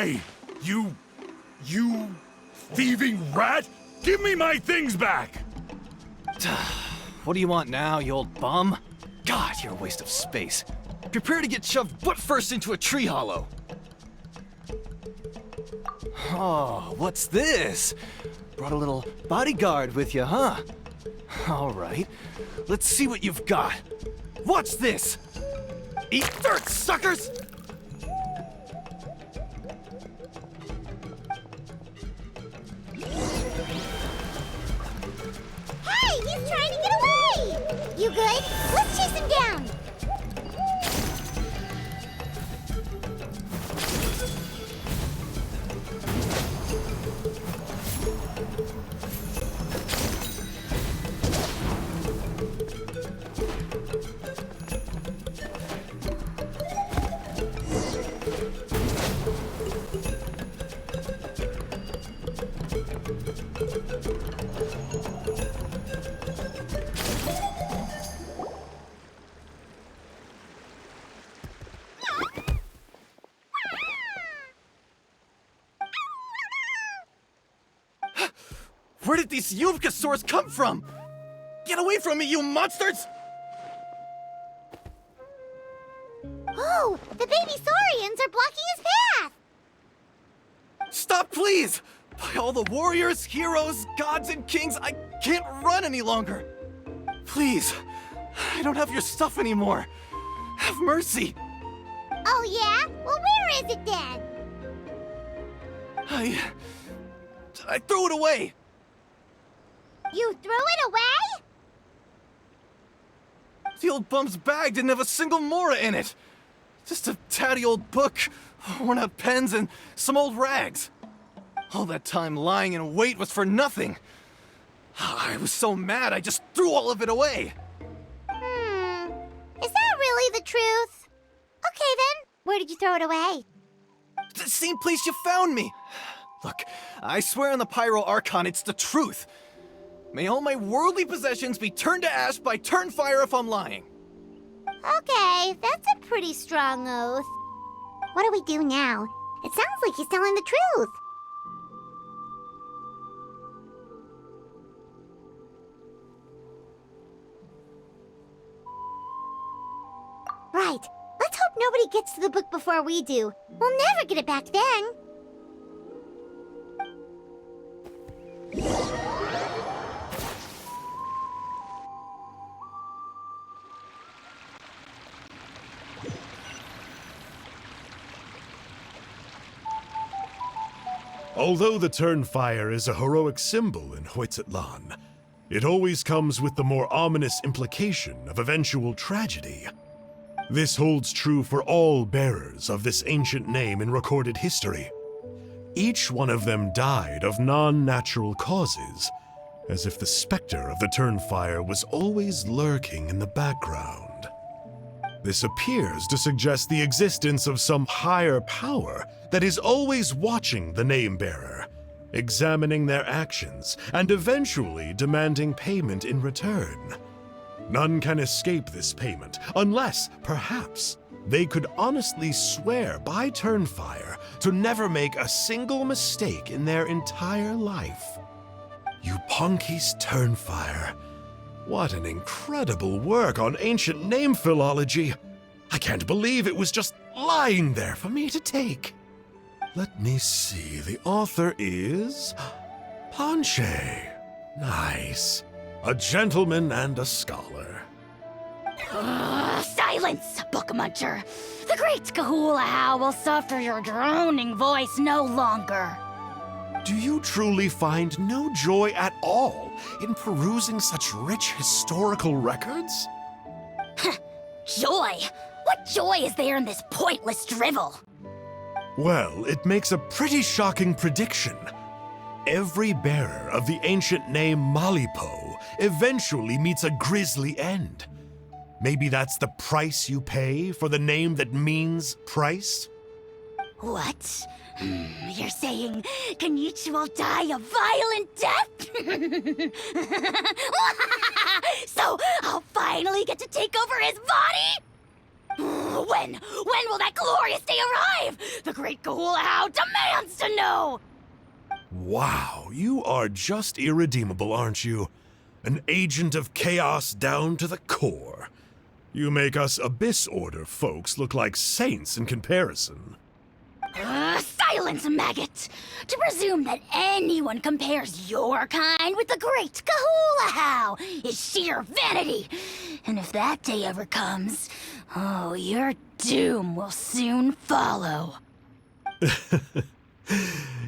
Hey! You thieving rat! Give me my things back! What do you want now, you old bum? God, you're a waste of space. Prepare to get shoved butt first into a tree hollow. Oh, what's this? Brought a little bodyguard with you, huh? All right, let's see what you've got. What's this? Eat dirt, suckers! Hey, he's trying to get away! You good? Let's chase him down! Where did these Yuvkasaurs come from? Get away from me, you monsters! Oh, the baby saurians are blocking his path! Stop, please! By all the warriors, heroes, gods, and kings, I can't run any longer! Please, I don't have your stuff anymore. Have mercy! Oh yeah? Well, where is it then? I threw it away! You threw it away? The old bum's bag didn't have a single mora in it. Just a tatty old book, worn out pens, and some old rags. All that time lying in wait was for nothing. I was so mad I just threw all of it away. Is that really the truth? Okay then, where did you throw it away? The same place you found me. Look, I swear on the Pyro Archon it's the truth. May all my worldly possessions be turned to ash by Turnfire if I'm lying. Okay, that's a pretty strong oath. What do we do now? It sounds like he's telling the truth. Right. Let's hope nobody gets to the book before we do. We'll never get it back then. Although the Turnfire is a heroic symbol in Hoytzatlan, it always comes with the more ominous implication of eventual tragedy. This holds true for all bearers of this ancient name in recorded history. Each one of them died of non-natural causes, as if the specter of the Turnfire was always lurking in the background. This appears to suggest the existence of some higher power that is always watching the name-bearer, examining their actions, and eventually demanding payment in return. None can escape this payment, unless, perhaps, they could honestly swear by Turnfire to never make a single mistake in their entire life. Yupanki's Turnfire. What an incredible work on ancient name philology. I can't believe it was just lying there for me to take. Let me see, the author is Panche. Nice. A gentleman and a scholar. Silence, book muncher. The great Kahulahow will suffer your droning voice no longer. Do you truly find no joy at all in perusing such rich historical records? Joy? What joy is there in this pointless drivel? Well, it makes a pretty shocking prediction. Every bearer of the ancient name Malipo eventually meets a grisly end. Maybe that's the price you pay for the name that means price? What? You're saying Kenichi will die a violent death? So I'll finally get to take over his body? When? When will that glorious day arrive? The great Kahula How demands to know! Wow, you are just irredeemable, aren't you? An agent of chaos down to the core. You make us Abyss Order folks look like saints in comparison. Silence, maggot! To presume that anyone compares your kind with the great Kahula How is sheer vanity. And if that day ever comes, oh, your doom will soon follow.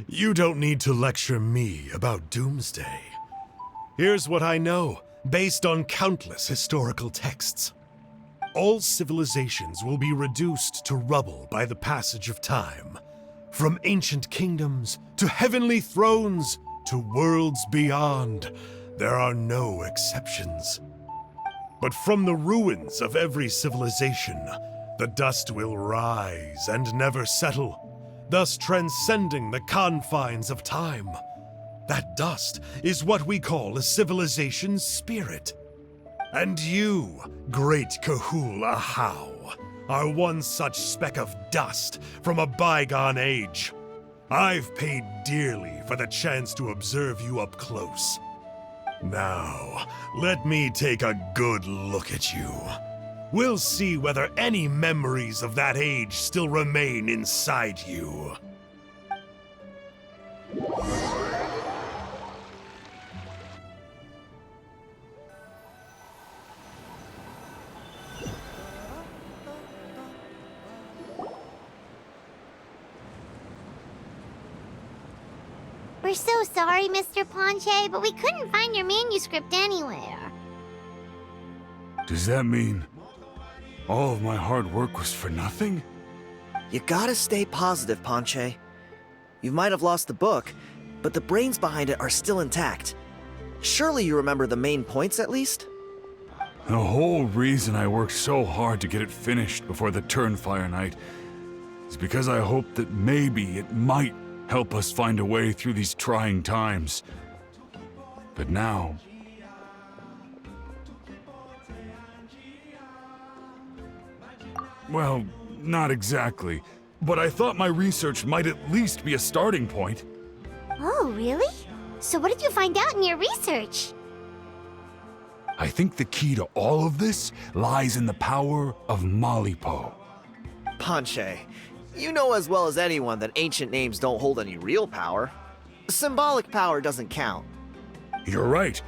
You don't need to lecture me about Doomsday. Here's what I know, based on countless historical texts. All civilizations will be reduced to rubble by the passage of time. From ancient kingdoms, to heavenly thrones, to worlds beyond, there are no exceptions. But from the ruins of every civilization, the dust will rise and never settle, thus transcending the confines of time. That dust is what we call a civilization's spirit. And you, great Kahula How, are one such speck of dust from a bygone age. I've paid dearly for the chance to observe you up close. Now, let me take a good look at you. We'll see whether any memories of that age still remain inside you. We're so sorry, Mr. Ponche, but we couldn't find your manuscript anywhere. Does that mean all of my hard work was for nothing? You gotta stay positive, Ponche. You might have lost the book, but the brains behind it are still intact. Surely you remember the main points at least? The whole reason I worked so hard to get it finished before the Turnfire night is because I hoped that maybe it might help us find a way through these trying times. But now... well, not exactly. But I thought my research might at least be a starting point. Oh, really? So what did you find out in your research? I think the key to all of this lies in the power of Malipo. Ponche, you know as well as anyone that ancient names don't hold any real power. Symbolic power doesn't count. You're right,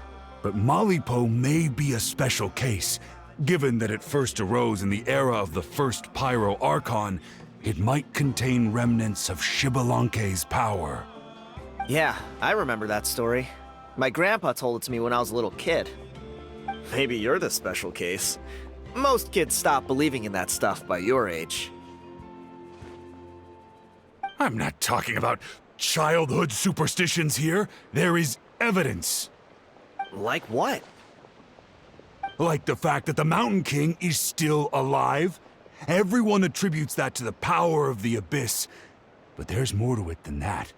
but Malipo may be a special case. Given that it first arose in the era of the first Pyro Archon, it might contain remnants of Shibalanke's power. Yeah, I remember that story. My grandpa told it to me when I was a little kid. Maybe you're the special case. Most kids stop believing in that stuff by your age. I'm not talking about childhood superstitions here. There is evidence. Like what? Like the fact that the Mountain King is still alive. Everyone attributes that to the power of the Abyss. But there's more to it than that.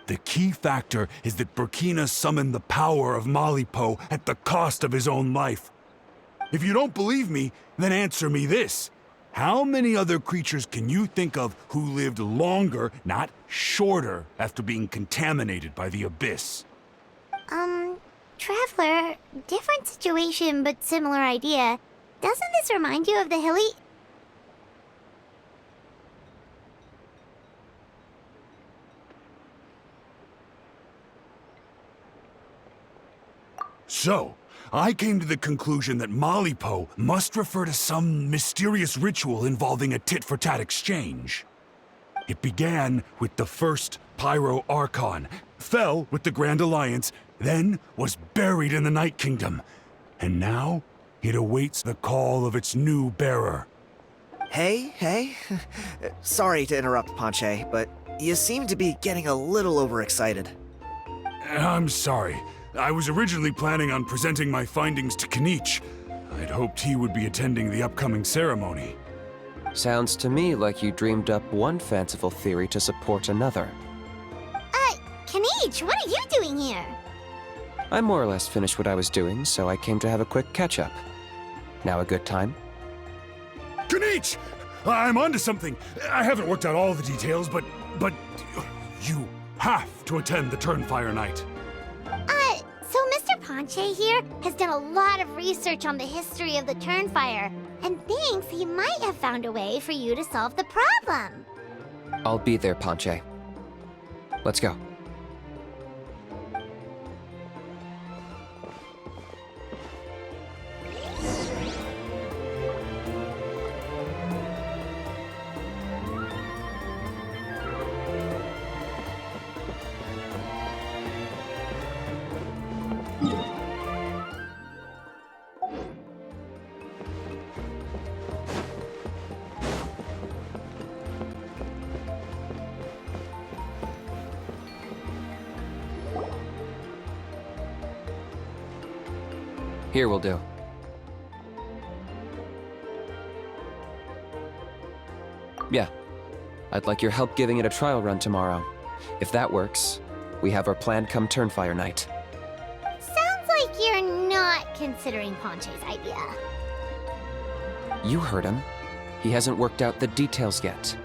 The key factor is that Burkina summoned the power of Malipo at the cost of his own life. If you don't believe me, then answer me this. How many other creatures can you think of who lived longer, not shorter, after being contaminated by the Abyss? Traveler, different situation but similar idea. Doesn't this remind you of the hilly... So, I came to the conclusion that Malipo must refer to some mysterious ritual involving a tit-for-tat exchange. It began with the first Pyro Archon, fell with the Grand Alliance, then was buried in the Night Kingdom, and now it awaits the call of its new bearer. Hey. Sorry to interrupt, Ponche, but you seem to be getting a little overexcited. I'm sorry. I was originally planning on presenting my findings to Kanich. I'd hoped he would be attending the upcoming ceremony. Sounds to me like you dreamed up one fanciful theory to support another. Kanich, what are you doing here? I more or less finished what I was doing, so I came to have a quick catch-up. Now a good time? Kanich! I'm onto something. I haven't worked out all the details, but you have to attend the Turnfire Night. So Mr. Ponche here has done a lot of research on the history of the Turnfire, and thinks he might have found a way for you to solve the problem. I'll be there, Ponche. Let's go. Here will do. Yeah. I'd like your help giving it a trial run tomorrow. If that works, we have our plan come Turnfire Night. Sounds like you're not considering Ponche's idea. You heard him. He hasn't worked out the details yet.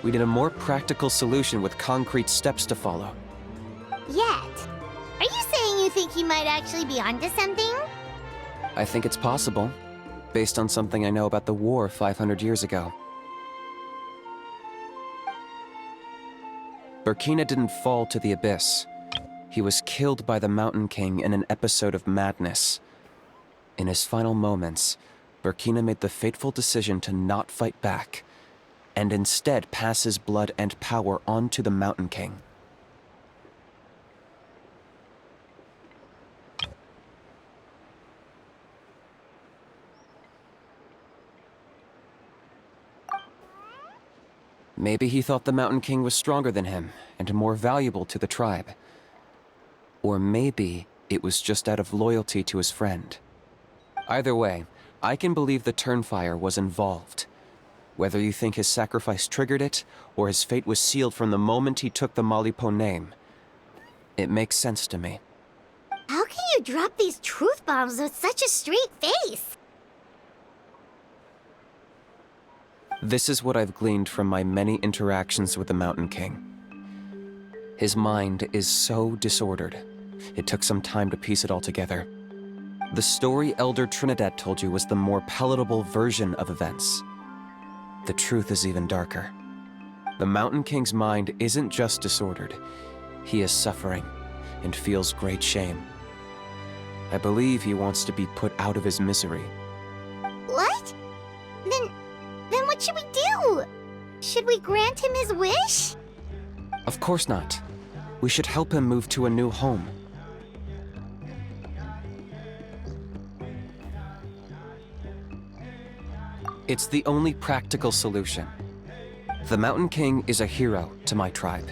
We need a more practical solution with concrete steps to follow. Yet? Are you saying you think he might actually be onto something? I think it's possible, based on something I know about the war 500 years ago. Burkina didn't fall to the abyss. He was killed by the Mountain King in an episode of madness. In his final moments, Burkina made the fateful decision to not fight back, and instead pass his blood and power on to the Mountain King. Maybe he thought the Mountain King was stronger than him and more valuable to the tribe. Or maybe it was just out of loyalty to his friend. Either way, I can believe the Turnfire was involved. Whether you think his sacrifice triggered it, or his fate was sealed from the moment he took the Malipo name, it makes sense to me. How can you drop these truth bombs with such a straight face? This is what I've gleaned from my many interactions with the Mountain King. His mind is so disordered. It took some time to piece it all together. The story Elder Trinidad told you was the more palatable version of events. The truth is even darker. The Mountain King's mind isn't just disordered. He is suffering and feels great shame. I believe he wants to be put out of his misery. What? Then what should we do? Should we grant him his wish? Of course not. We should help him move to a new home. It's the only practical solution. The Mountain King is a hero to my tribe.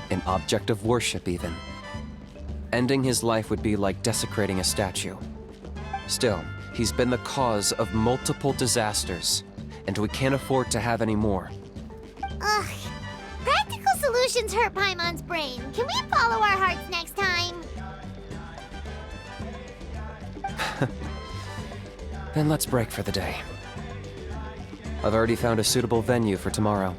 An object of worship, even. Ending his life would be like desecrating a statue. Still, he's been the cause of multiple disasters, and we can't afford to have any more. Ugh. Practical solutions hurt Paimon's brain. Can we follow our hearts next time? Then let's break for the day. I've already found a suitable venue for tomorrow.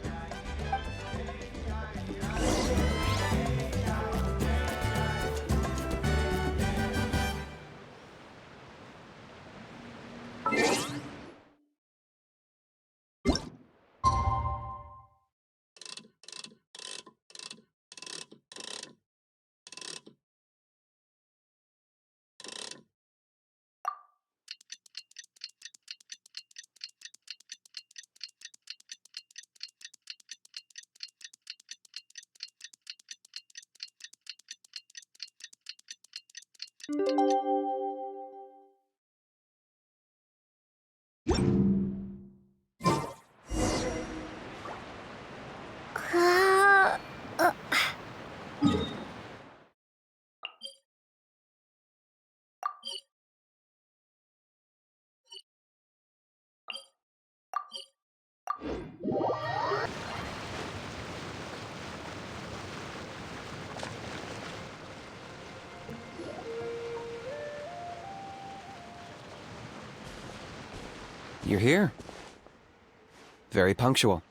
You're here. Very punctual.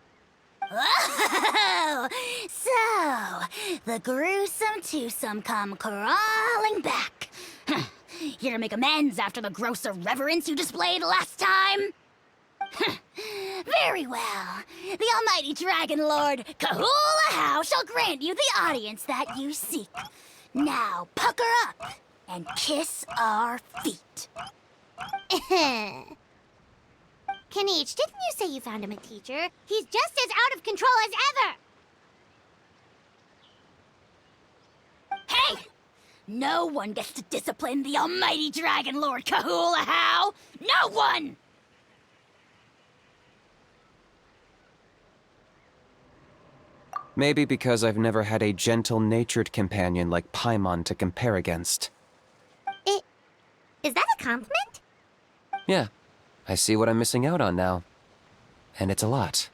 Oh, so the gruesome twosome come crawling back. Here to make amends after the gross irreverence you displayed last time? Very well. The almighty Dragon Lord Kahula How shall grant you the audience that you seek. Now pucker up and kiss our feet. Kanish, didn't you say you found him a teacher? He's just as out of control as ever! Hey! No one gets to discipline the almighty Dragon Lord Kahula How! No one! Maybe because I've never had a gentle-natured companion like Paimon to compare against. Is that a compliment? Yeah, I see what I'm missing out on now. And it's a lot.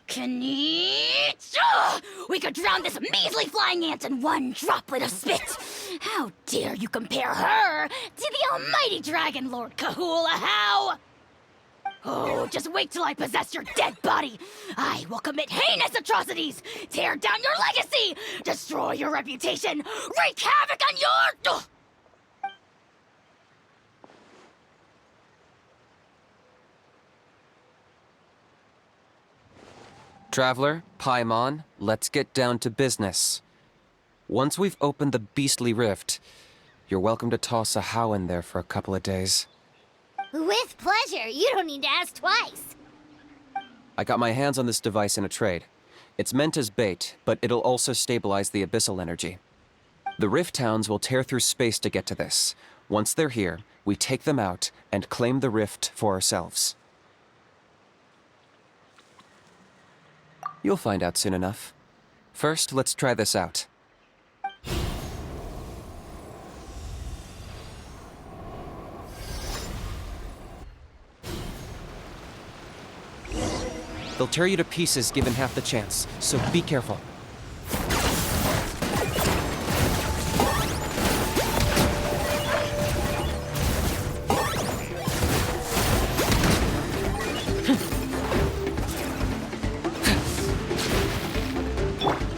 Kanish! Ugh! We could drown this measly flying ant in one droplet of spit! How dare you compare her to the almighty Dragon Lord Kahula How! Oh, just wait till I possess your dead body! I will commit heinous atrocities! Tear down your legacy! Destroy your reputation! Wreak havoc on your... Ugh! Traveler, Paimon, let's get down to business. Once we've opened the beastly rift, you're welcome to toss a How in there for a couple of days. With pleasure. You don't need to ask twice. I got my hands on this device in a trade. It's meant as bait, but it'll also stabilize the abyssal energy. The Rift Towns will tear through space to get to this. Once they're here, we take them out and claim the rift for ourselves. You'll find out soon enough. First, let's try this out. They'll tear you to pieces given half the chance, so be careful.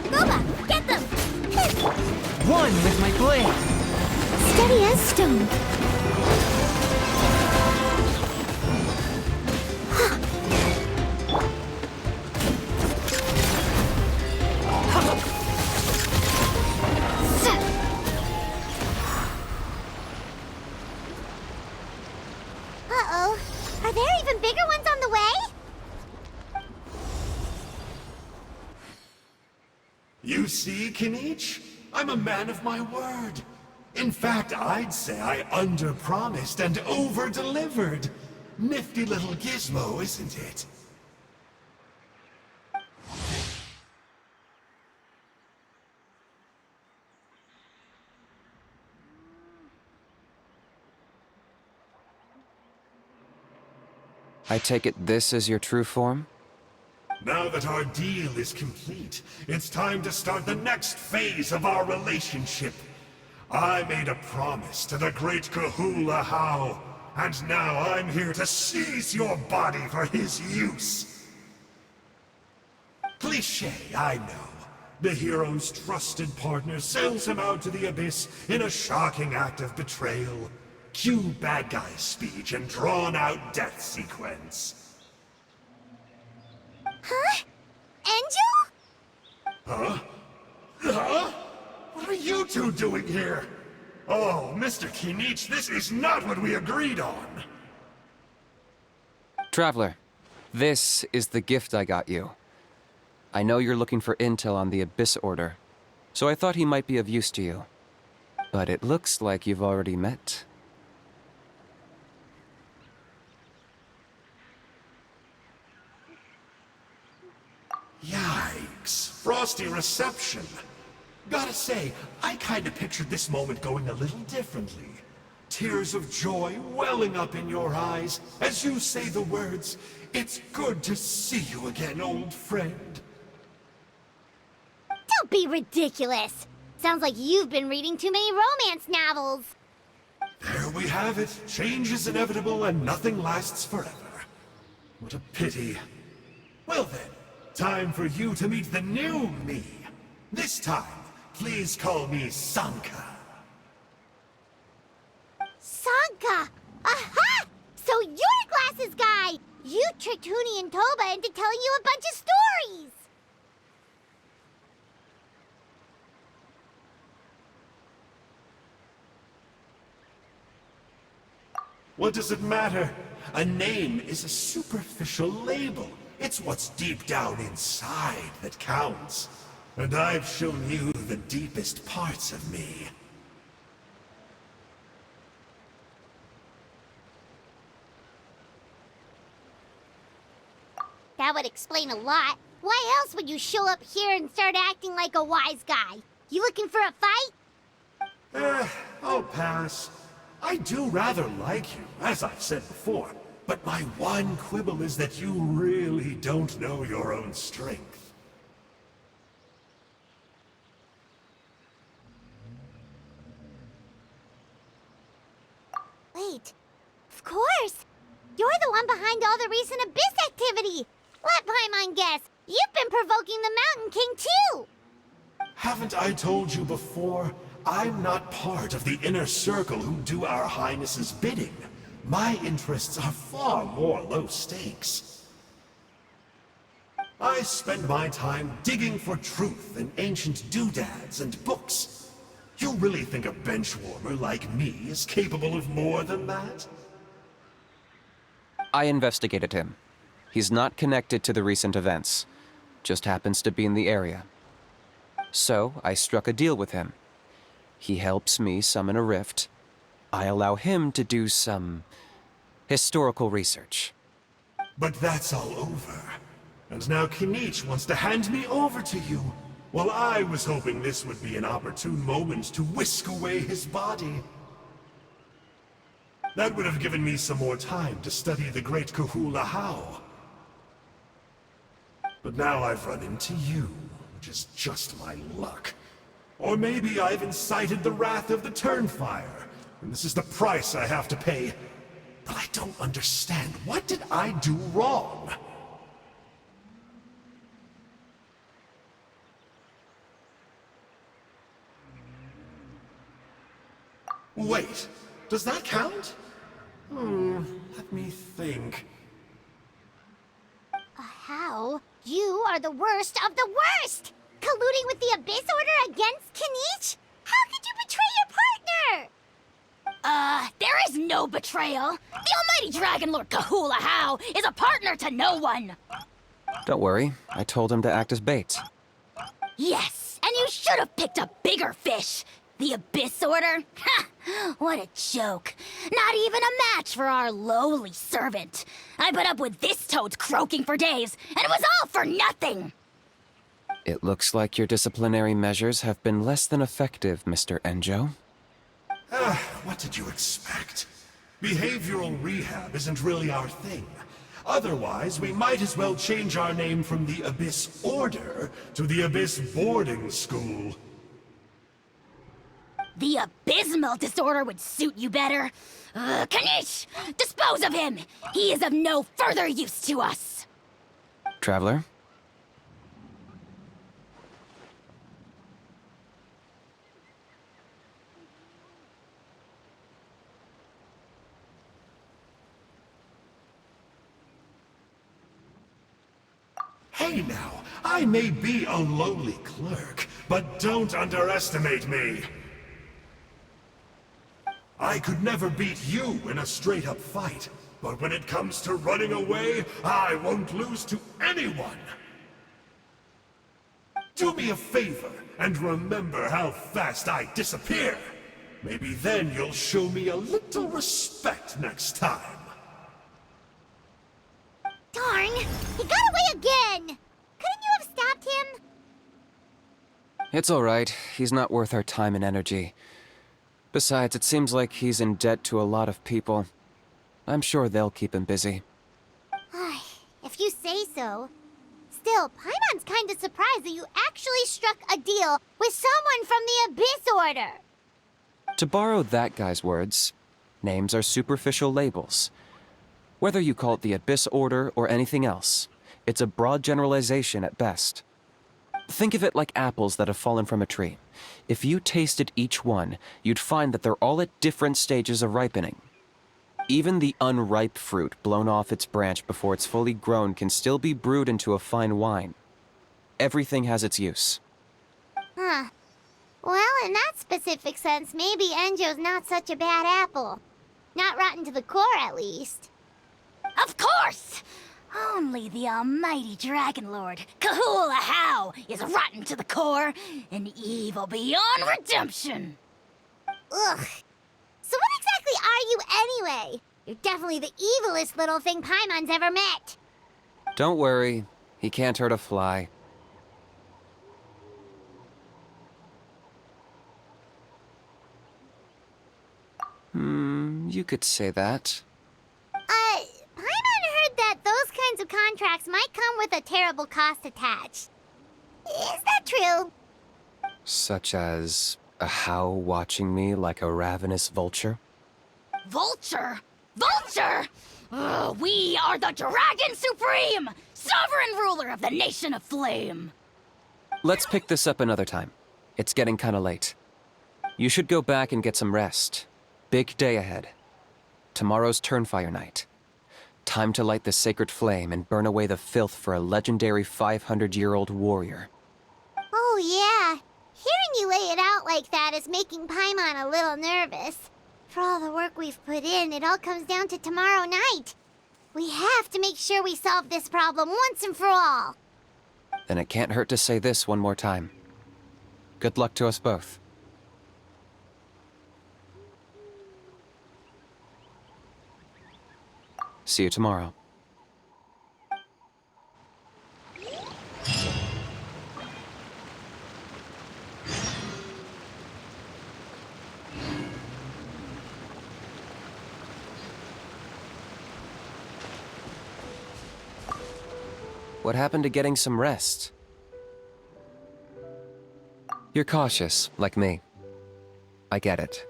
Boba, get them! One with my blade. Steady as stone. Uh-oh. Are there even bigger ones on the way? You see, Kinich? I'm a man of my word. In fact, I'd say I under-promised and over-delivered. Nifty little gizmo, isn't it? I take it this is your true form? Now that our deal is complete, it's time to start the next phase of our relationship. I made a promise to the great Kahula How, and now I'm here to seize your body for his use. Cliché, I know. The hero's trusted partner sells him out to the abyss in a shocking act of betrayal. Cue bad guy speech and drawn-out death sequence. Huh? Angel? Huh? Huh? What are you two doing here? Oh, Mr. Kinich, this is not what we agreed on. Traveler, this is the gift I got you. I know you're looking for intel on the Abyss Order, so I thought he might be of use to you. But it looks like you've already met. Yikes. Frosty reception. Gotta say, I kinda pictured this moment going a little differently. Tears of joy welling up in your eyes as you say the words, "It's good to see you again, old friend." Don't be ridiculous. Sounds like you've been reading too many romance novels. There we have it. Change is inevitable and nothing lasts forever. What a pity. Well then, time for you to meet the new me. This time, please call me Sanka. Sanka! Aha! So you're Glasses Guy! You tricked Hoonie and Toba into telling you a bunch of stories! What does it matter? A name is a superficial label. It's what's deep down inside that counts. And I've shown you the deepest parts of me. That would explain a lot. Why else would you show up here and start acting like a wise guy? You looking for a fight? I'll pass. I do rather like you, as I've said before. But my one quibble is that you really don't know your own strength. Wait, of course! You're the one behind all the recent Abyss activity! Let Paimon guess, you've been provoking the Mountain King too! Haven't I told you before? I'm not part of the inner circle who do our Highness's bidding. My interests are far more low stakes. I spend my time digging for truth in ancient doodads and books. You really think a benchwarmer like me is capable of more than that? I investigated him. He's not connected to the recent events. Just happens to be in the area. So, I struck a deal with him. He helps me summon a rift. I allow him to do some historical research. But that's all over. And now Kinich wants to hand me over to you. Well, I was hoping this would be an opportune moment to whisk away his body. That would have given me some more time to study the great Kahula How. But now I've run into you, which is just my luck. Or maybe I've incited the wrath of the Turnfire, and this is the price I have to pay. But I don't understand. What did I do wrong? Wait, does that count? Let me think. How? You are the worst of the worst! Colluding with the Abyss Order against Kinich? How could you betray your partner? There is no betrayal. The almighty Dragon Lord Kahula How is a partner to no one. Don't worry, I told him to act as bait. Yes, and you should have picked a bigger fish. The Abyss Order? Ha! What a joke. Not even a match for our lowly servant. I put up with this toad's croaking for days, and it was all for nothing. It looks like your disciplinary measures have been less than effective, Mr. Enjo. What did you expect? Behavioral rehab isn't really our thing. Otherwise, we might as well change our name from the Abyss Order to the Abyss Boarding School. The abysmal disorder would suit you better. Kanish! Dispose of him! He is of no further use to us! Traveler? Hey now, I may be a lowly clerk, but don't underestimate me. I could never beat you in a straight-up fight, but when it comes to running away, I won't lose to anyone! Do me a favor, and remember how fast I disappear! Maybe then you'll show me a little respect next time. Darn! He got away again! Couldn't you have stopped him? It's all right. He's not worth our time and energy. Besides, it seems like he's in debt to a lot of people. I'm sure they'll keep him busy. If you say so. Still, Paimon's kinda surprised that you actually struck a deal with someone from the Abyss Order. To borrow that guy's words, names are superficial labels. Whether you call it the Abyss Order or anything else, It's a broad generalization at best. Think of it like apples that have fallen from a tree. If you tasted each one, you'd find that they're all at different stages of ripening. Even the unripe fruit blown off its branch before it's fully grown can still be brewed into a fine wine. Everything has its use. Huh. Well, in that specific sense, maybe Enjo's not such a bad apple. Not rotten to the core, at least. Of course! Only the almighty Dragon Lord, Kahula How, is rotten to the core and evil beyond redemption. Ugh. So what exactly are you anyway? You're definitely the evilest little thing Paimon's ever met. Don't worry, he can't hurt a fly. You could say that. Paimon heard that those kinds of contracts might come with a terrible cost attached. Is that true? Such as a How watching me like a ravenous vulture? Vulture? Vulture! We are the Dragon Supreme! Sovereign ruler of the Nation of Flame! Let's pick this up another time. It's getting kinda late. You should go back and get some rest. Big day ahead. Tomorrow's Turnfire night. Time to light the sacred flame and burn away the filth for a legendary 500-year-old warrior. Oh yeah. Hearing you lay it out like that is making Paimon a little nervous. For all the work we've put in, it all comes down to tomorrow night. We have to make sure we solve this problem once and for all. Then it can't hurt to say this one more time. Good luck to us both. See you tomorrow. What happened to getting some rest? You're cautious, like me. I get it.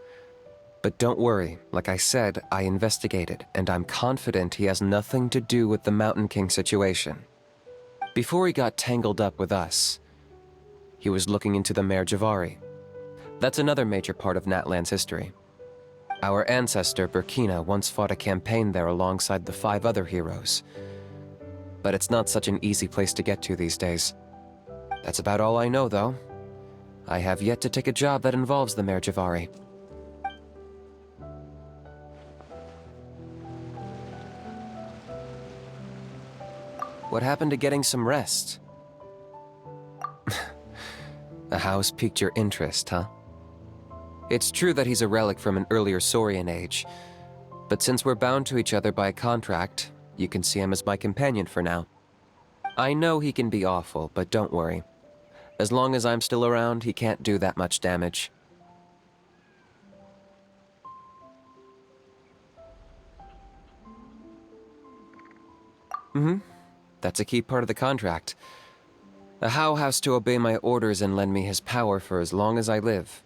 But don't worry, like I said, I investigated, and I'm confident he has nothing to do with the Mountain King situation. Before he got tangled up with us, he was looking into the Mare Javari. That's another major part of Natlan's history. Our ancestor, Burkina, once fought a campaign there alongside the 5 other heroes. But it's not such an easy place to get to these days. That's about all I know, though. I have yet to take a job that involves the Mare Javari. What happened to getting some rest? The house piqued your interest, huh? It's true that he's a relic from an earlier Saurian age, but since we're bound to each other by a contract, you can see him as my companion for now. I know he can be awful, but don't worry. As long as I'm still around, he can't do that much damage. That's a key part of the contract. The How has to obey my orders and lend me his power for as long as I live.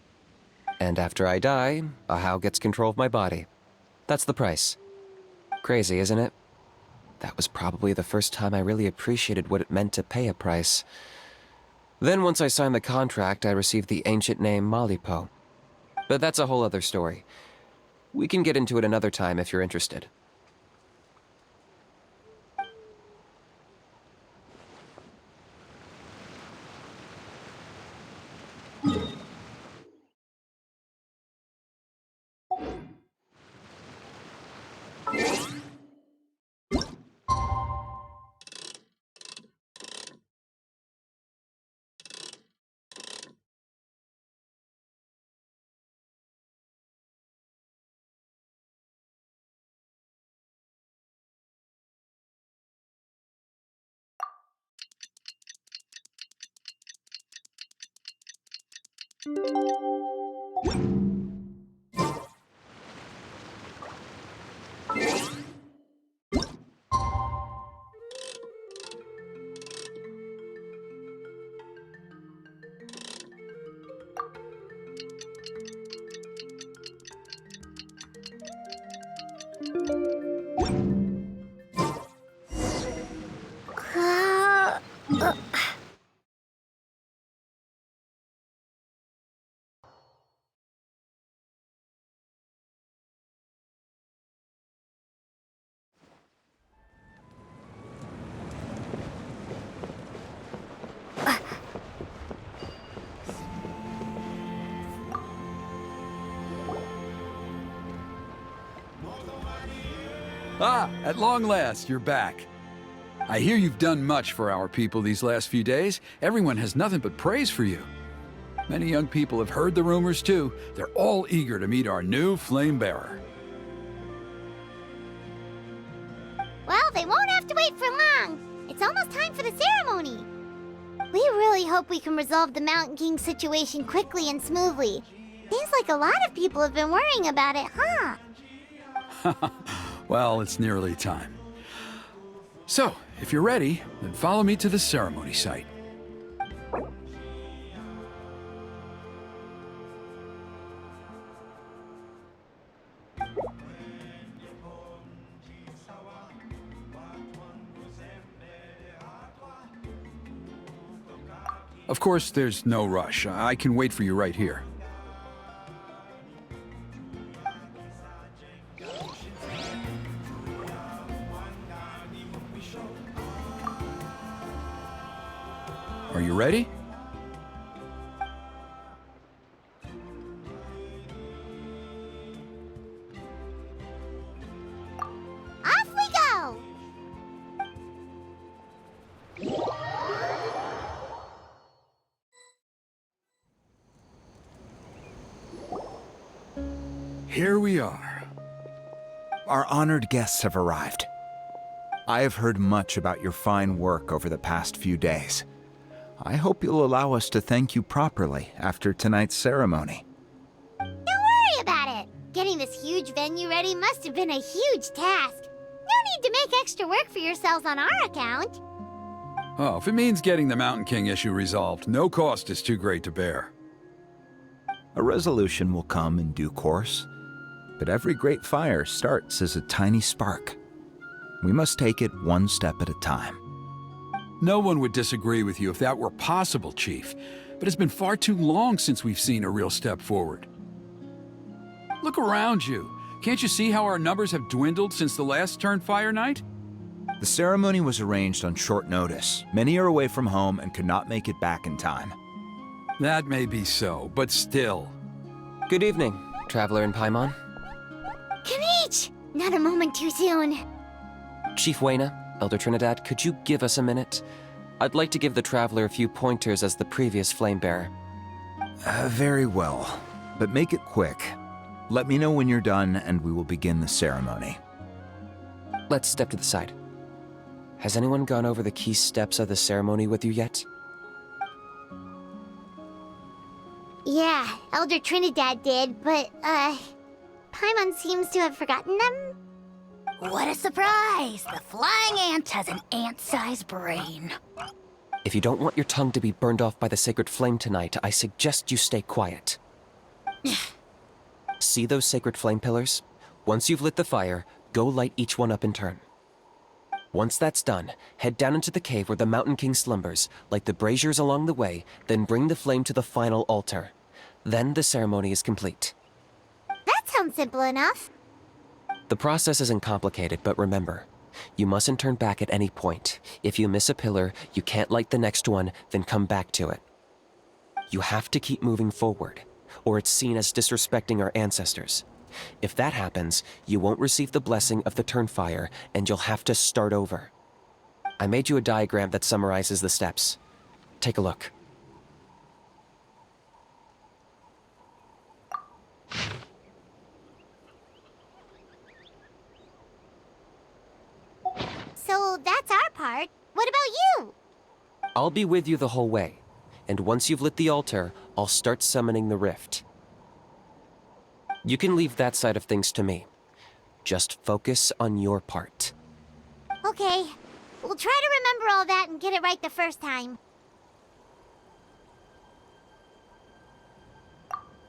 And after I die, a How gets control of my body. That's the price. Crazy, isn't it? That was probably the first time I really appreciated what it meant to pay a price. Then once I signed the contract, I received the ancient name Malipo. But that's a whole other story. We can get into it another time if you're interested. Ah, at long last, you're back. I hear you've done much for our people these last few days. Everyone has nothing but praise for you. Many young people have heard the rumors too. They're all eager to meet our new flame bearer. Well, they won't have to wait for long. It's almost time for the ceremony. We really hope we can resolve the Mountain King situation quickly and smoothly. Seems like a lot of people have been worrying about it, huh? Well, it's nearly time. So, if you're ready, then follow me to the ceremony site. Of course, there's no rush. I can wait for you right here. Are you ready? Off we go! Here we are. Our honored guests have arrived. I have heard much about your fine work over the past few days. I hope you'll allow us to thank you properly after tonight's ceremony. Don't worry about it. Getting this huge venue ready must have been a huge task. No need to make extra work for yourselves on our account. Oh, if it means getting the Mountain King issue resolved, no cost is too great to bear. A resolution will come in due course, but every great fire starts as a tiny spark. We must take it one step at a time. No one would disagree with you if that were possible, Chief, but it's been far too long since we've seen a real step forward. Look around you. Can't you see how our numbers have dwindled since the last Turnfire night? The ceremony was arranged on short notice. Many are away from home and could not make it back in time. That may be so, but still. Good evening, Traveler in Paimon. Kanich! Not a moment too soon. Chief Wayna, Elder Trinidad, could you give us a minute? I'd like to give the Traveler a few pointers as the previous flame bearer. Very well, but make it quick. Let me know when you're done and we will begin the ceremony. Let's step to the side. Has anyone gone over the key steps of the ceremony with you yet? Yeah, Elder Trinidad did, but, Paimon seems to have forgotten them? What a surprise! The flying ant has an ant-sized brain. If you don't want your tongue to be burned off by the sacred flame tonight, I suggest you stay quiet. See those sacred flame pillars? Once you've lit the fire, go light each one up in turn. Once that's done, head down into the cave where the Mountain King slumbers, light the braziers along the way, then bring the flame to the final altar. Then the ceremony is complete. That sounds simple enough. The process isn't complicated, but remember, you mustn't turn back at any point. If you miss a pillar, you can't light the next one, then come back to it. You have to keep moving forward, or it's seen as disrespecting our ancestors. If that happens, you won't receive the blessing of the Turnfire, and you'll have to start over. I made you a diagram that summarizes the steps. Take a look. So that's our part. What about you? I'll be with you the whole way, and once you've lit the altar, I'll start summoning the rift. You can leave that side of things to me. Just focus on your part. Okay. We'll try to remember all that and get it right the first time.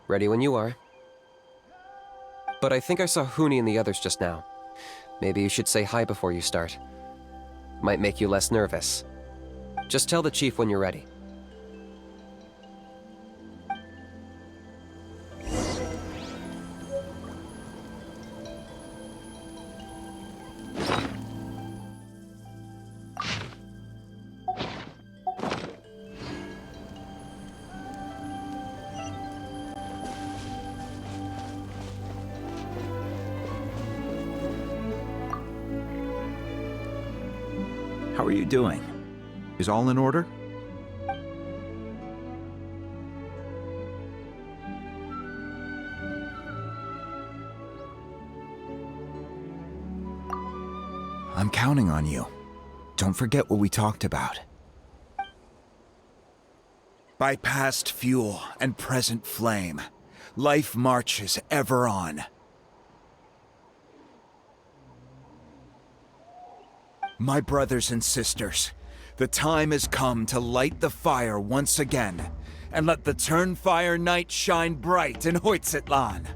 Ready when you are. But I think I saw Huni and the others just now. Maybe you should say hi before you start. Might make you less nervous. Just tell the chief when you're ready. How are you doing? Is all in order? I'm counting on you. Don't forget what we talked about. By past fuel and present flame, life marches ever on. My brothers and sisters, the time has come to light the fire once again, and let the Turnfire night shine bright in Hoytzitlan.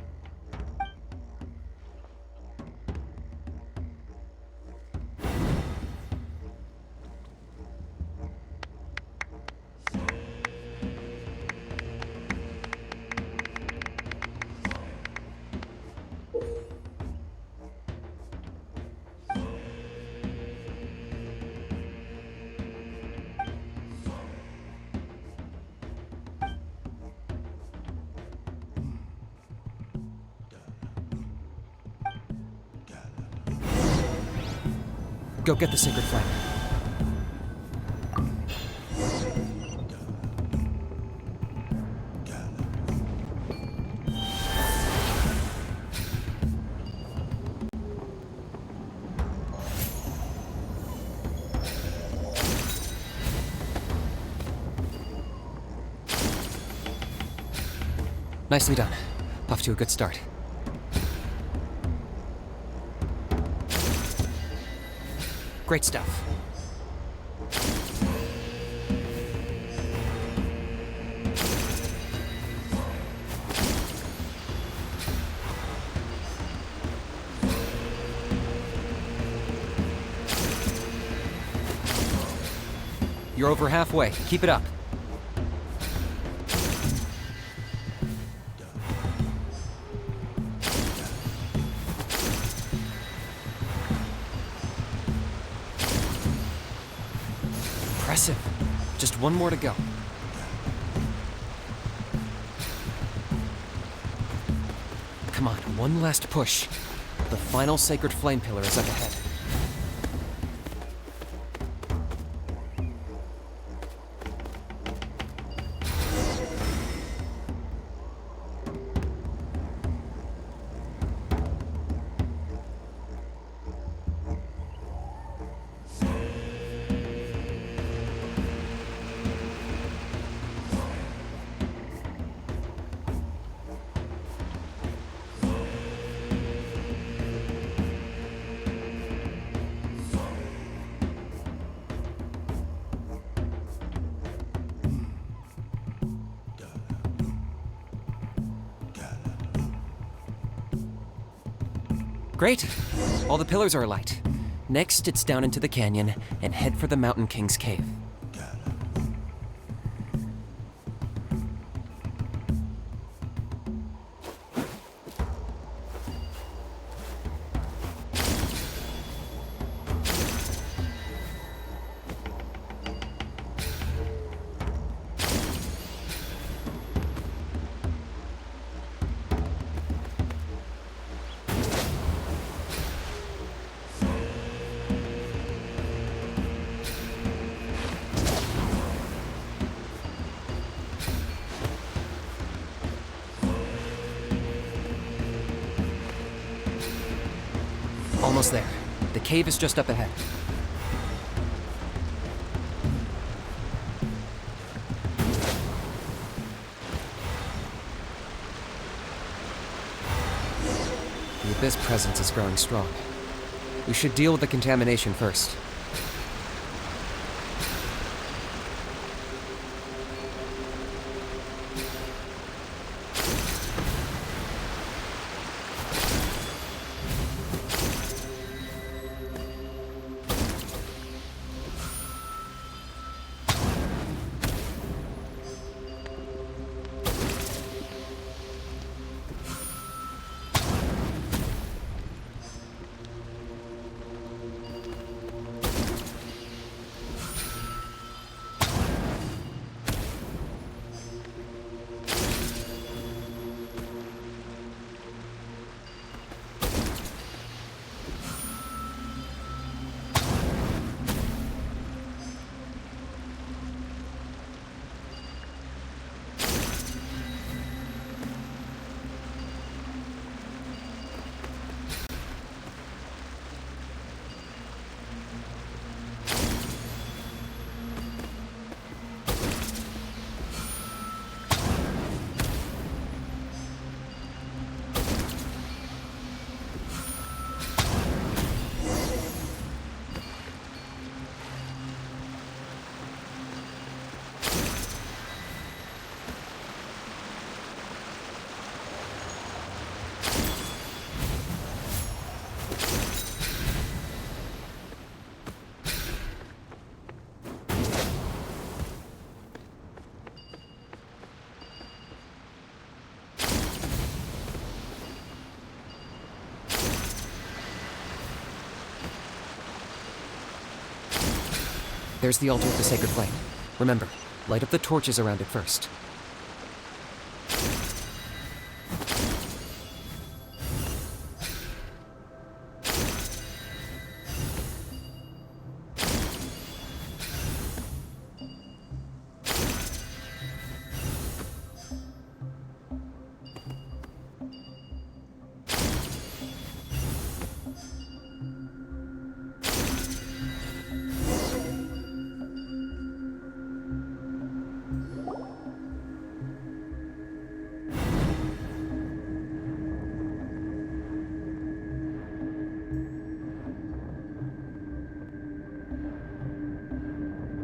Go get the sacred flame. Nicely done. Off to a good start. Great stuff. You're over halfway. Keep it up. Impressive. Just one more to go. Come on, one last push. The final sacred flame pillar is up ahead. Great. All the pillars are alight. Next, it's down into the canyon and head for the Mountain King's cave. Almost there. The cave is just up ahead. The Abyss presence is growing strong. We should deal with the contamination first. There's the altar of the sacred flame. Remember, light up the torches around it first.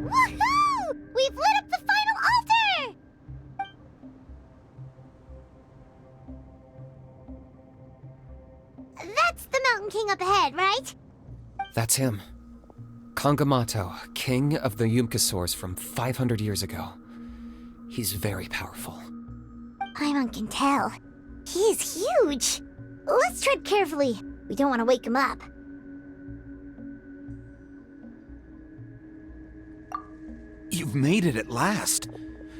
Woohoo! We've lit up the final altar! That's the Mountain King up ahead, right? That's him. Kangamato, king of the Yumkasaurs from 500 years ago. He's very powerful. Paimon can tell. He's huge. Let's tread carefully. We don't want to wake him up. You've made it at last.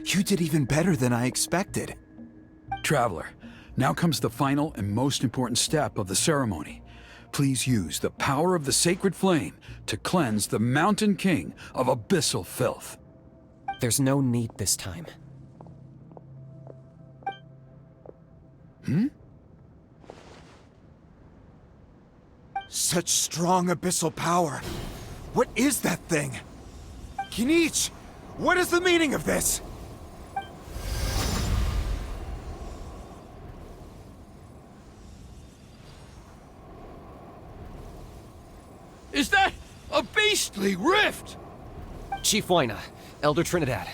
You did even better than I expected. Traveler, now comes the final and most important step of the ceremony. Please use the power of the sacred flame to cleanse the Mountain King of abyssal filth. There's no need this time. Such strong abyssal power. What is that thing? Kinich, what is the meaning of this? Is that a beastly rift? Chief Wyna, Elder Trinidad,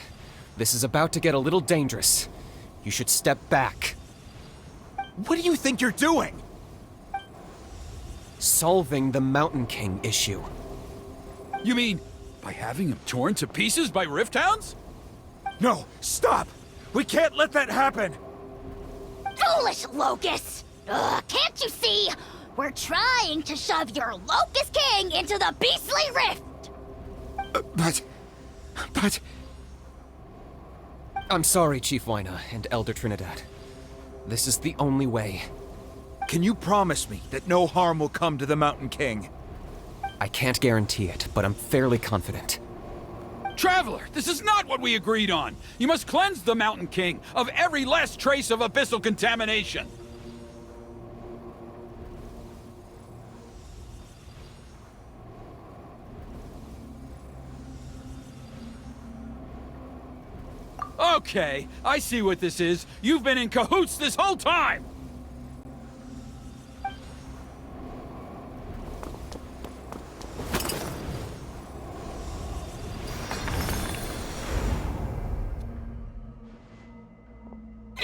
this is about to get a little dangerous. You should step back. What do you think you're doing? Solving the Mountain King issue. You mean by having him torn to pieces by rift hounds? No, stop! We can't let that happen! Foolish Locust! Can't you see? We're trying to shove your Locust King into the beastly rift! But... I'm sorry, Chief Wyna and Elder Trinidad. This is the only way. Can you promise me that no harm will come to the Mountain King? I can't guarantee it, but I'm fairly confident. Traveler, this is not what we agreed on! You must cleanse the Mountain King of every last trace of abyssal contamination! Okay, I see what this is. You've been in cahoots this whole time!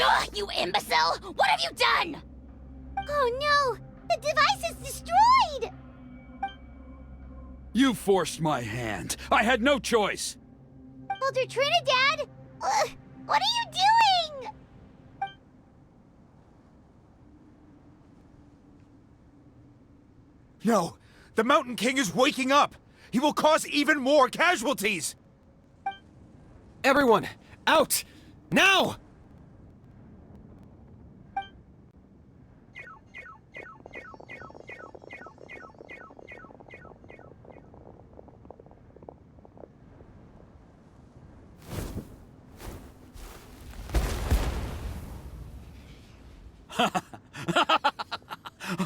Ugh, you imbecile! What have you done? Oh no! The device is destroyed! You forced my hand. I had no choice. Elder Trinidad! What are you doing? No! The Mountain King is waking up! He will cause even more casualties! Everyone, out! Now!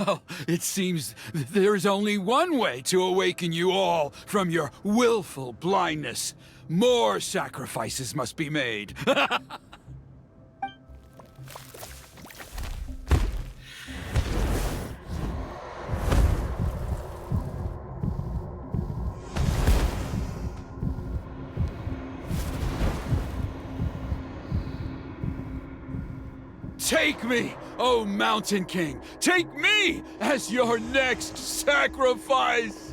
Oh, it seems there's only one way to awaken you all from your willful blindness. More sacrifices must be made. Take me, O Mountain King! Take me as your next sacrifice!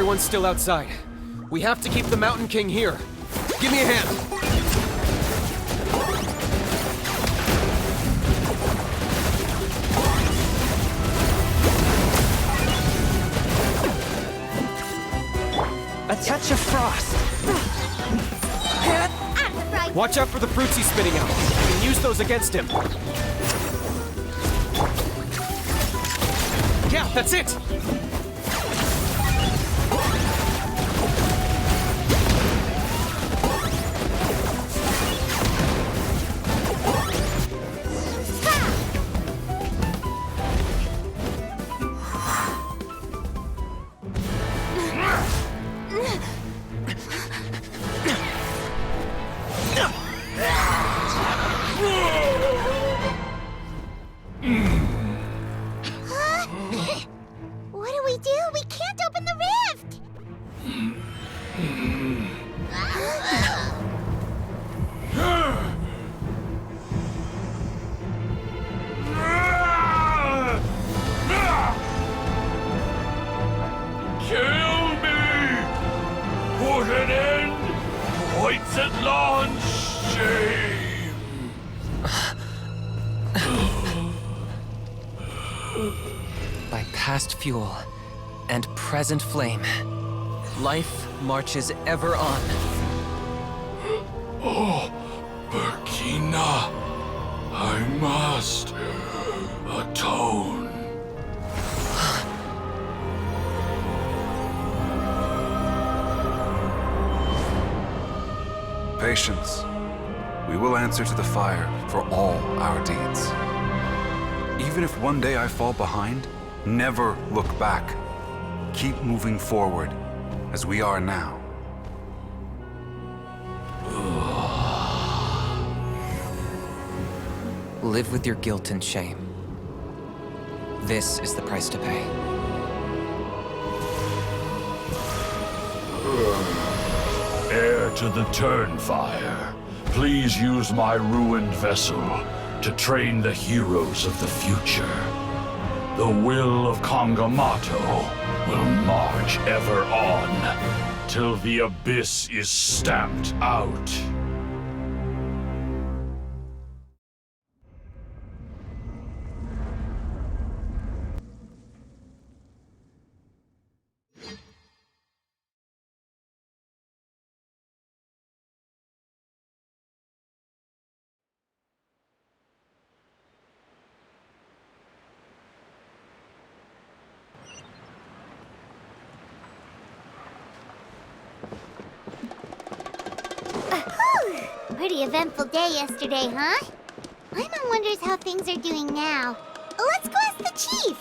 Everyone's still outside. We have to keep the Mountain King here. Give me a hand. A touch of frost. Watch out for the fruits he's spitting out. You can use those against him. Yeah, that's it! What do we do? We can't open the rift! Kill me! Put an end to Hoyt's shame! By past fuel and present flame, life marches ever on. Oh, Burkina, I must atone. Patience. We will answer to the fire for all our deeds. Even if one day I fall behind, never look back. Keep moving forward, as we are now. Live with your guilt and shame. This is the price to pay. Heir to the Turnfire, please use my ruined vessel to train the heroes of the future. The will of Kangamato will march ever on, till the abyss is stamped out. Pretty eventful day yesterday, huh? Paimon wonders how things are doing now. Let's go ask the chief!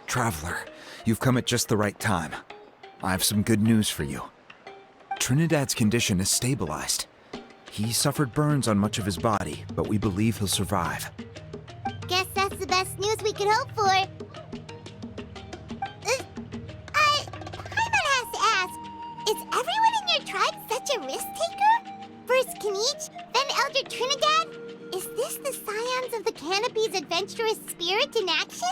Traveler, you've come at just the right time. I have some good news for you. Trinidad's condition is stabilized. He suffered burns on much of his body, but we believe he'll survive. Guess that's the best news we could hope for. Paimon has to ask, is everyone in your tribe such a risk-taker? First Kinich, then Elder Trinidad? Is this the scions of the Canopy's adventurous spirit in action?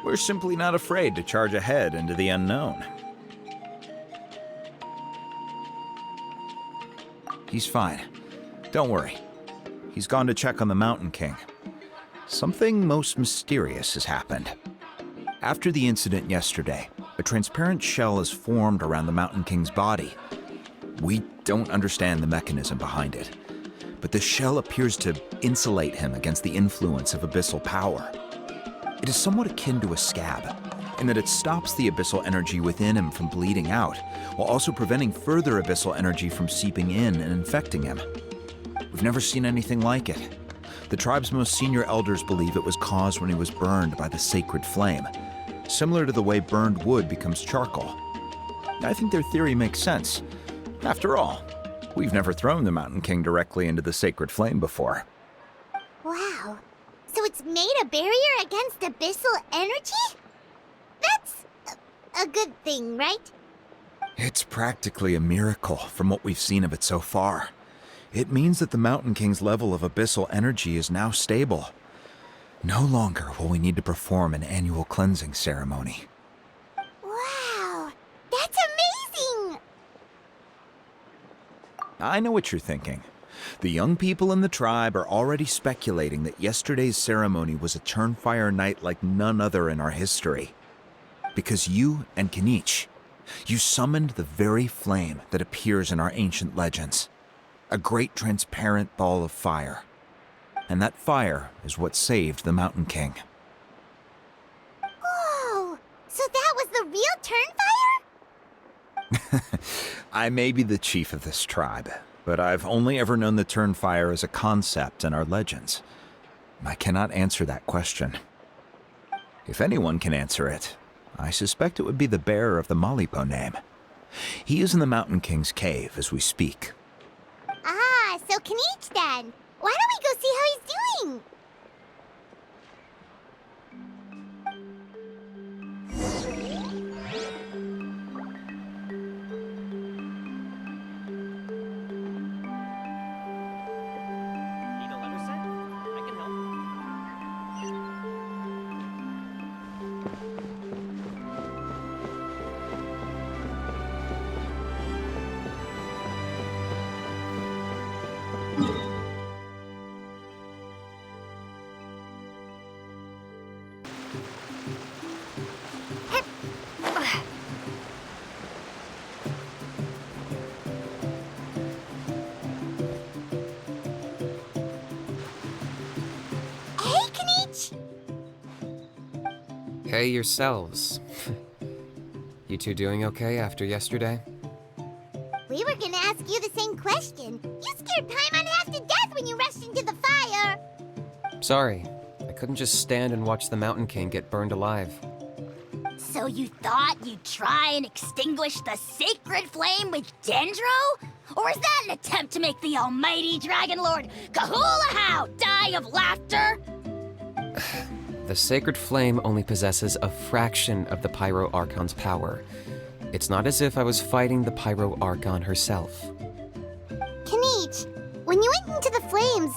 We're simply not afraid to charge ahead into the unknown. He's fine. Don't worry. He's gone to check on the Mountain King. Something most mysterious has happened. After the incident yesterday, a transparent shell has formed around the Mountain King's body. We don't understand the mechanism behind it, but the shell appears to insulate him against the influence of abyssal power. It is somewhat akin to a scab, in that it stops the abyssal energy within him from bleeding out, while also preventing further abyssal energy from seeping in and infecting him. We've never seen anything like it. The tribe's most senior elders believe it was caused when he was burned by the sacred flame, similar to the way burned wood becomes charcoal. I think their theory makes sense. After all, we've never thrown the Mountain King directly into the sacred flame before. Wow. So it's made a barrier against abyssal energy? That's a good thing, right? It's practically a miracle from what we've seen of it so far. It means that the Mountain King's level of abyssal energy is now stable. No longer will we need to perform an annual cleansing ceremony. Wow, that's amazing! I know what you're thinking. The young people in the tribe are already speculating that yesterday's ceremony was a Turnfire night like none other in our history. Because you and Kinich, you summoned the very flame that appears in our ancient legends. A great transparent ball of fire. And that fire is what saved the Mountain King. Whoa, so that was the real Turnfire? I may be the chief of this tribe, but I've only ever known the Turnfire as a concept in our legends. I cannot answer that question. If anyone can answer it, I suspect it would be the bearer of the Malipo name. He is in the Mountain King's cave as we speak. Ah, so Kinich then. Why don't we go see how he's doing? Need a letter set? I can help. Hey, Kinich! Hey yourselves. You two doing okay after yesterday? We were gonna ask you the same question. You scared Paimon half to death when you rushed into the fire. Sorry, I couldn't just stand and watch the Mountain King get burned alive. So you thought you'd try and extinguish the sacred flame with Dendro? Or is that an attempt to make the almighty Dragon Lord Kahulahau die of laughter? The sacred flame only possesses a fraction of the Pyro Archon's power. It's not as if I was fighting the Pyro Archon herself. Kinich, when you went into the flames,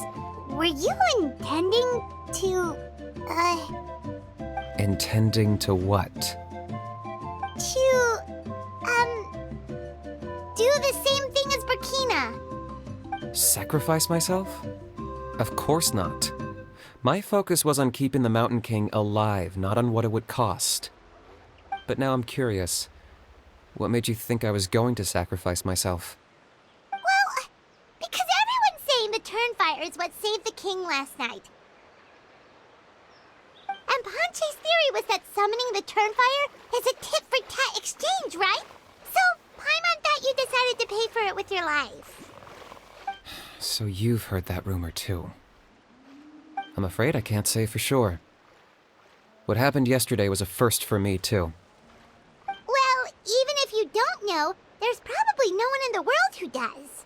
were you intending to, Intending to what? do the same thing as Burkina? Sacrifice myself? Of course not. My focus was on keeping the Mountain King alive, not on what it would cost. But now I'm curious. What made you think I was going to sacrifice myself? Well, because everyone's saying the Turnfire is what saved the king last night. And Ponche's theory was that summoning the Turnfire is a tit-for-tat exchange, right? So, Paimon thought you decided to pay for it with your life. So you've heard that rumor too. I'm afraid I can't say for sure. What happened yesterday was a first for me too. Well, even if you don't know, there's probably no one in the world who does.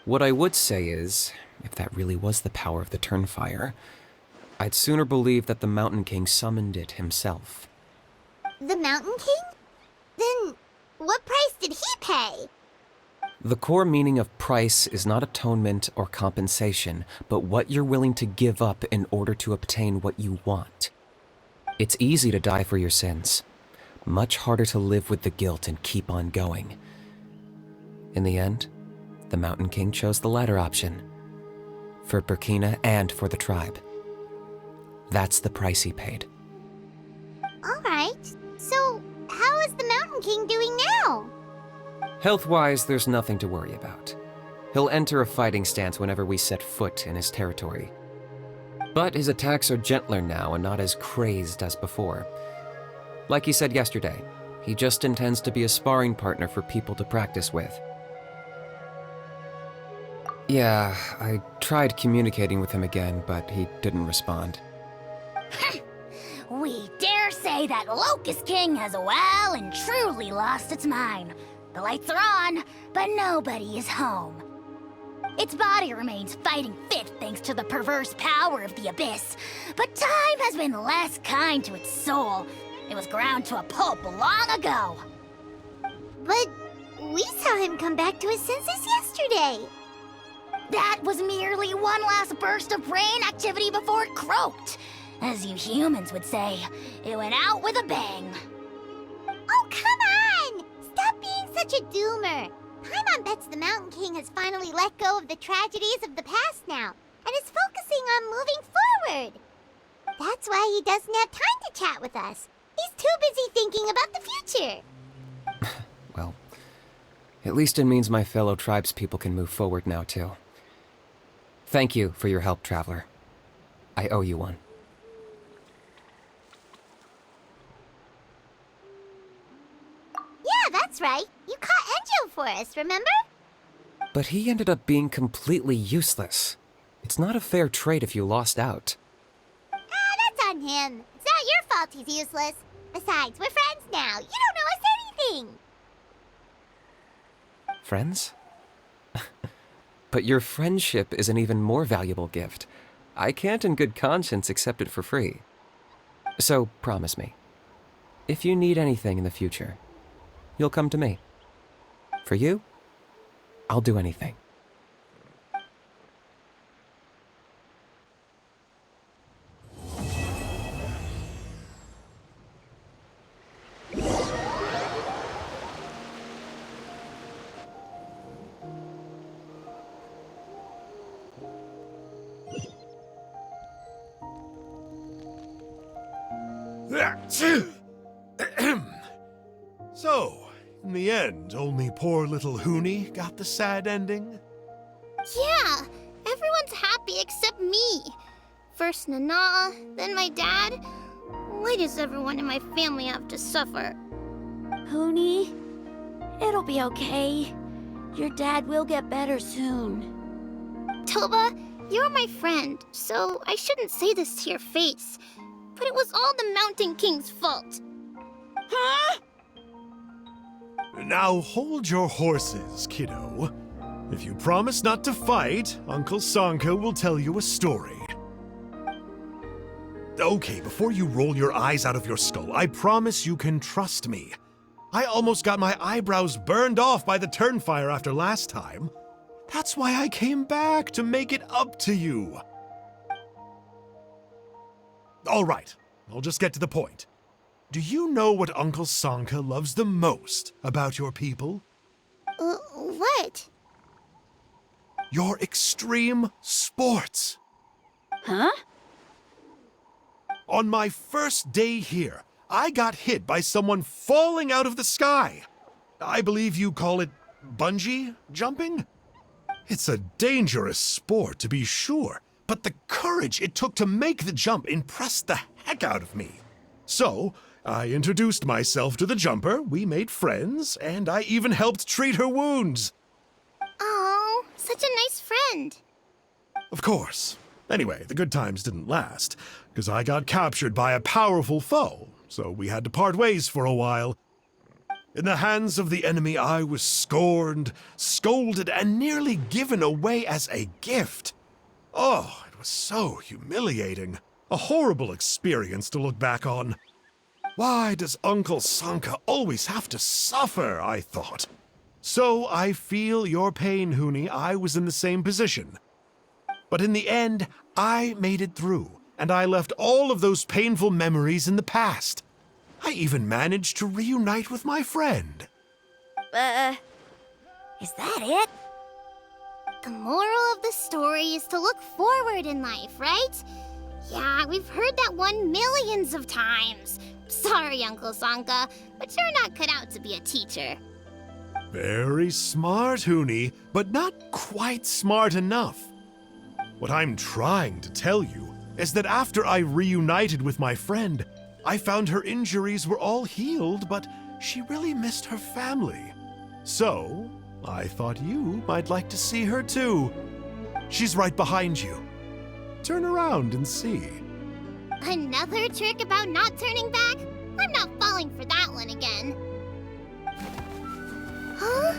What I would say is, if that really was the power of the Turnfire, I'd sooner believe that the Mountain King summoned it himself. The Mountain King? Then, what price did he pay? The core meaning of price is not atonement or compensation, but what you're willing to give up in order to obtain what you want. It's easy to die for your sins. Much harder to live with the guilt and keep on going. In the end, the Mountain King chose the latter option. For Burkina and for the tribe. That's the price he paid. Alright, so how is the Mountain King doing now? Health-wise, there's nothing to worry about. He'll enter a fighting stance whenever we set foot in his territory. But his attacks are gentler now and not as crazed as before. Like he said yesterday, he just intends to be a sparring partner for people to practice with. Yeah, I tried communicating with him again, but he didn't respond. We dare say that Locust King has well and truly lost its mind. The lights are on, but nobody is home. Its body remains fighting fit thanks to the perverse power of the Abyss, but time has been less kind to its soul. It was ground to a pulp long ago. But we saw him come back to his senses yesterday. That was merely one last burst of brain activity before it croaked. As you humans would say, it went out with a bang. Oh, come on! Stop being such a doomer. Paimon bets the Mountain King has finally let go of the tragedies of the past now, and is focusing on moving forward. That's why he doesn't have time to chat with us. He's too busy thinking about the future. Well, at least it means my fellow tribespeople can move forward now, too. Thank you for your help, Traveler. I owe you one. Yeah, that's right. You caught Enjo for us, remember? But he ended up being completely useless. It's not a fair trade if you lost out. That's on him. It's not your fault he's useless. Besides, we're friends now. You don't owe us anything. Friends? But your friendship is an even more valuable gift. I can't in good conscience accept it for free. So promise me, if you need anything in the future, you'll come to me. For you, I'll do anything. So, in the end, only poor little Huni got the sad ending? Yeah, everyone's happy except me. First Nana, then my dad. Why does everyone in my family have to suffer? Huni, it'll be okay. Your dad will get better soon. Toba, you're my friend, so I shouldn't say this to your face. But it was all the Mountain King's fault. Huh? Now hold your horses, kiddo. If you promise not to fight, Uncle Sanka will tell you a story. Okay, before you roll your eyes out of your skull, I promise you can trust me. I almost got my eyebrows burned off by the turnfire after last time. That's why I came back, to make it up to you. All right, I'll just get to the point. Do you know what Uncle Sanka loves the most about your people? What? Your extreme sports. Huh? On my first day here, I got hit by someone falling out of the sky. I believe you call it bungee jumping? It's a dangerous sport, to be sure, but the courage it took to make the jump impressed the heck out of me. So, I introduced myself to the jumper, we made friends, and I even helped treat her wounds. Oh, such a nice friend. Of course. Anyway, the good times didn't last, because I got captured by a powerful foe, so we had to part ways for a while. In the hands of the enemy, I was scorned, scolded, and nearly given away as a gift. Oh, it was so humiliating. A horrible experience to look back on. Why does Uncle Sanka always have to suffer, I thought. So I feel your pain, Huni. I was in the same position. But in the end, I made it through, and I left all of those painful memories in the past. I even managed to reunite with my friend. Is that it? The moral of the story is to look forward in life, right? Yeah, we've heard that one millions of times. Sorry, Uncle Sanka, but you're not cut out to be a teacher. Very smart, Huni, but not quite smart enough. What I'm trying to tell you is that after I reunited with my friend, I found her injuries were all healed, but she really missed her family. So, I thought you might like to see her too. She's right behind you. Turn around and see. Another trick about not turning back? I'm not falling for that one again. Huh?